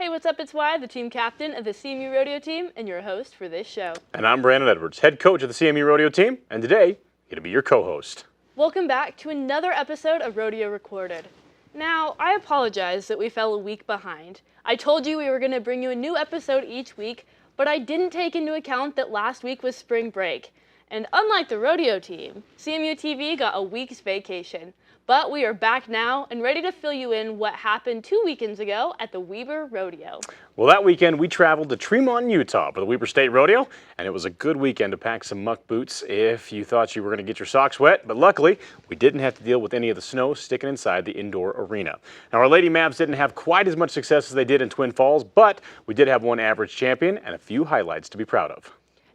Hey, what's up? It's Y, the team captain of the CMU Rodeo team, and your host for this show. And I'm Brandon Edwards, head coach of the CMU Rodeo team, and today, I'm going to be your co-host. Welcome back to another episode of Rodeo Recorded. Now, I apologize that we fell a week behind. I told you we were going to bring you a new episode each week, but I didn't take into account that last week was spring break. And unlike the rodeo team, CMU-TV got a week's vacation. But we are back now and ready to fill you in what happened 2 weekends ago at the Weber Rodeo. Well, that weekend we traveled to Tremont, Utah for the Weber State Rodeo, and it was a good weekend to pack some muck boots if you thought you were going to get your socks wet. But luckily, we didn't have to deal with any of the snow sticking inside the indoor arena. Now, our Lady Mavs didn't have quite as much success as they did in Twin Falls, but we did have one average champion and a few highlights to be proud of.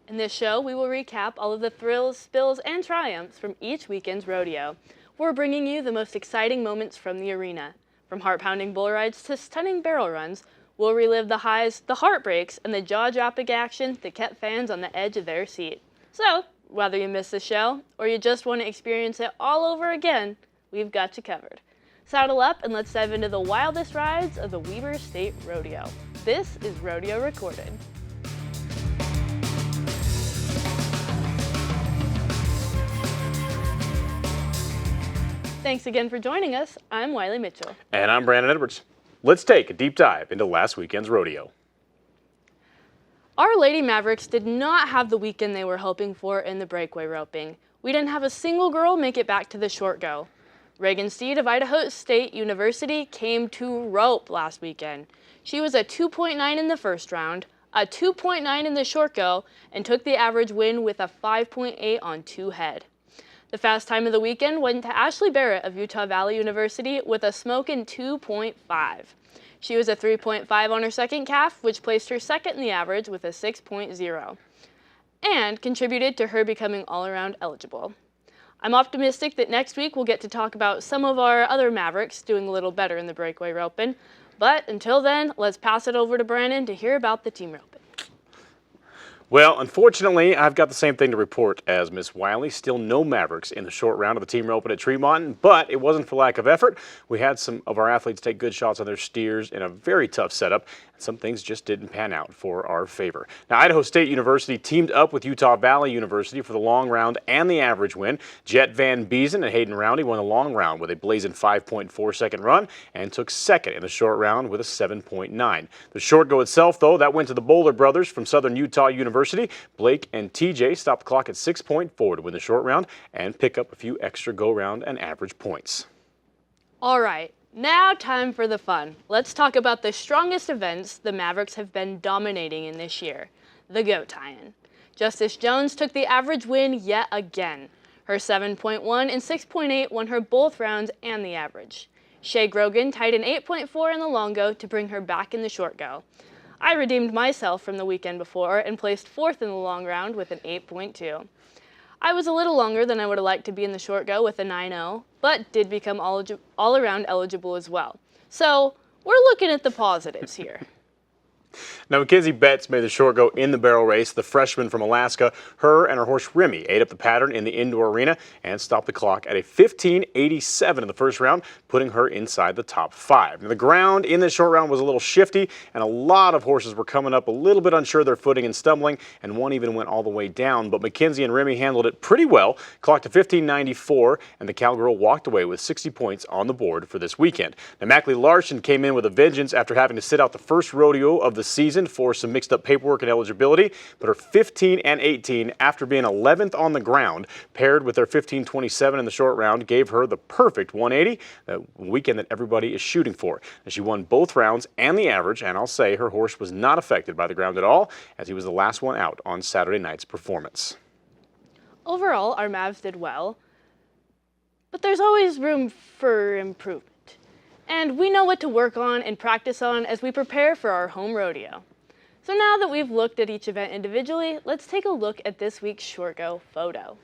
In this show, we will recap all of the thrills, spills, and triumphs from each weekend's rodeo. We're bringing you the most exciting moments from the arena. From heart-pounding bull rides to stunning barrel runs, we'll relive the highs, the heartbreaks, and the jaw-dropping action that kept fans on the edge of their seat. So, whether you miss the show or you just want to experience it all over again, we've got you covered. Saddle up and let's dive into the wildest rides of the Weber State Rodeo. This is Rodeo Recorded. Thanks again for joining us. I'm Wiley Mitchell. And I'm Brandon Edwards. Let's take a deep dive into last weekend's rodeo. Our Lady Mavericks did not have the weekend they were hoping for in the breakaway roping. We didn't have a single girl make it back to the short go. Reagan Steed of Idaho State University came to rope last weekend. She was a 2.9 in the first round, a 2.9 in the short go, and took the average win with a 5.8 on 2 head. The fast time of the weekend went to Ashley Barrett of Utah Valley University with a smoking 2.5. She was a 3.5 on her second calf, which placed her second in the average with a 6.0, and contributed to her becoming all-around eligible. I'm optimistic that next week we'll get to talk about some of our other Mavericks doing a little better in the breakaway roping, but until then, let's pass it over to Brandon to hear about the team roping. Well, unfortunately, I've got the same thing to report as Miss Wiley. Still no Mavericks in the short round of the team roping at Tremont, but it wasn't for lack of effort. We had some of our athletes take good shots on their steers in a very tough setup, and some things just didn't pan out for our favor. Now, Idaho State University teamed up with Utah Valley University for the long round and the average win. Jet Van Beesen and Hayden Roundy won the long round with a blazing 5.4-second run and took second in the short round with a 7.9. The short go itself, though, that went to the Bowler brothers from Southern Utah University. Blake and TJ stopped the clock at 6.4 to win the short round and pick up a few extra go-round and average points. All right, now time for the fun. Let's talk about the strongest events the Mavericks have been dominating in this year, the goat tie-in. Justice Jones took the average win yet again. Her 7.1 and 6.8 won her both rounds and the average. Shay Grogan tied an 8.4 in the long go to bring her back in the short go. I redeemed myself from the weekend before and placed fourth in the long round with an 8.2. I was a little longer than I would have liked to be in the short go with a 9.0, but did become all-around eligible as well. So we're looking at the positives here. Now, Mackenzie Betts made the short go in the barrel race. The freshman from Alaska, her and her horse Remy ate up the pattern in the indoor arena and stopped the clock at a 15.87 in the first round, putting her inside the top 5. Now, the ground in this short round was a little shifty, and a lot of horses were coming up a little bit unsure of their footing and stumbling, and one even went all the way down. But Mackenzie and Remy handled it pretty well, clocked a 15.94, and the cowgirl walked away with 60 points on the board for this weekend. Now, Mackley Larson came in with a vengeance after having to sit out the first rodeo of the season for some mixed up paperwork and eligibility, but her 15 and 18 after being 11th on the ground paired with their 15.27 in the short round gave her the perfect 180, the weekend that everybody is shooting for. And she won both rounds and the average, and I'll say her horse was not affected by the ground at all as he was the last one out on Saturday night's performance. Overall, our Mavs did well, but there's always room for improvement. And we know what to work on and practice on as we prepare for our home rodeo. So now that we've looked at each event individually, let's take a look at this week's short go photo.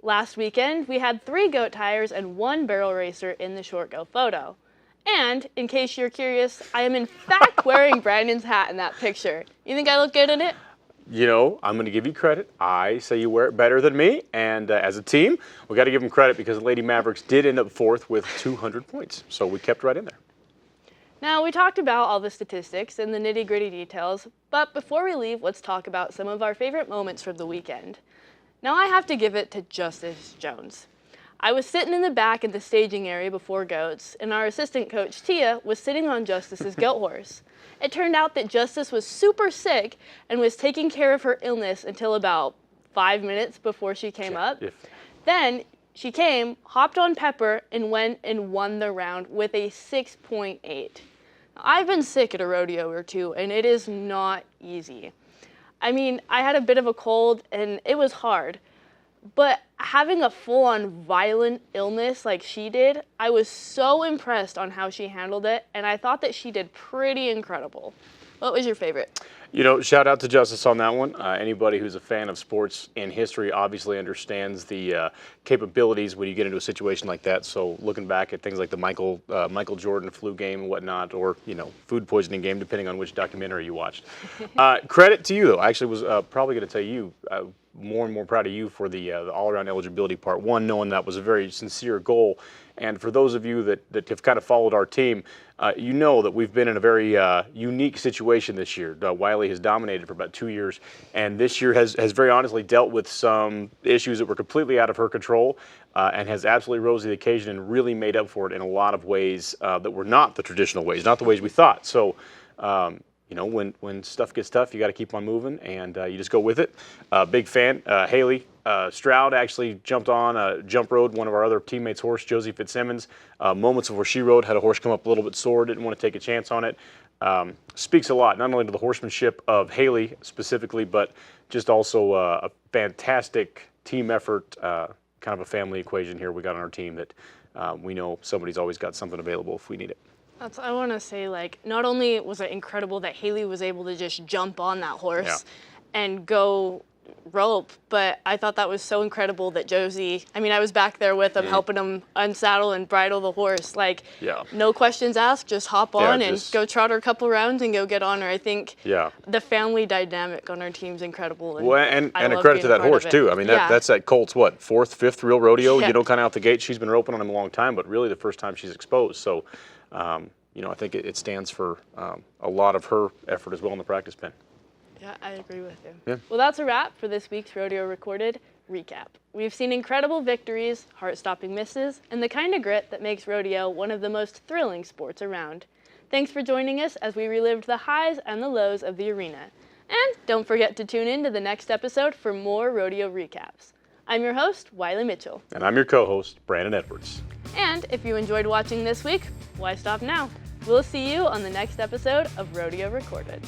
Last weekend, we had 3 goat tires and 1 barrel racer in the short go photo. And, in case you're curious, I am in fact wearing Brandon's hat in that picture. You think I look good in it? You know, I'm going to give you credit. I say you wear it better than me, and as a team, we got to give them credit because the Lady Mavericks did end up 4th with 200 points, so we kept right in there. Now, we talked about all the statistics and the nitty-gritty details, but before we leave, let's talk about some of our favorite moments from the weekend. Now, I have to give it to Justice Jones. I was sitting in the back in the staging area before goats, and our assistant coach, Tia, was sitting on Justice's goat horse. It turned out that Justice was super sick and was taking care of her illness until about 5 minutes before she came up. Then she came, hopped on Pepper, and went and won the round with a 6.8. I've been sick at a rodeo or two, and it is not easy. I mean, I had a bit of a cold, and it was hard. But having a full-on violent illness like she did, I was so impressed on how she handled it, and I thought that she did pretty incredible. What was your favorite? You know, shout out to Justice on that one. Anybody who's a fan of sports in history obviously understands the capabilities when you get into a situation like that. So looking back at things like the Michael Jordan flu game and whatnot, or, you know, food poisoning game, depending on which documentary you watched. Credit to you, though. I actually was probably going to tell you, more and more proud of you for the all-around eligibility part one, knowing that was a very sincere goal. And for those of you that have kind of followed our team, you know that we've been in a very unique situation this year. Wiley has dominated for about 2 years, and this year has very honestly dealt with some issues that were completely out of her control, and has absolutely rose to the occasion and really made up for it in a lot of ways that were not the traditional ways, not the ways we thought. So, you know, when stuff gets tough, you got to keep on moving, and you just go with it. Big fan. Haley Stroud actually jumped on jump rode one of our other teammates' horse, Josie Fitzsimmons. Moments before she rode, had a horse come up a little bit sore, didn't want to take a chance on it. Speaks a lot, not only to the horsemanship of Haley specifically, but just also a fantastic team effort, kind of a family equation here we got on our team that we know somebody's always got something available if we need it. I want to say, like, not only was it incredible that Haley was able to just jump on that horse and go rope, but I thought that was so incredible that Josie, I mean, I was back there with him, helping him unsaddle and bridle the horse. Like, no questions asked, just hop on and go trot her a couple rounds and go get on her. I think the family dynamic on our team's incredible. And, and a credit to that horse, too. I mean, that's that colt's, what, fourth, fifth real rodeo? You know, kind of out the gate. She's been roping on him a long time, but really the first time she's exposed. So, you know, I think it stands for a lot of her effort as well in the practice pen. Yeah, I agree with you. Well, that's a wrap for this week's Rodeo Recorded recap. We've seen incredible victories, heart-stopping misses, and the kind of grit that makes rodeo one of the most thrilling sports around. Thanks for joining us as we relived the highs and the lows of the arena. And don't forget to tune in to the next episode for more rodeo recaps. I'm your host, Wiley Mitchell. And I'm your co-host, Brandon Edwards. And if you enjoyed watching this week, why stop now? We'll see you on the next episode of Rodeo Recorded.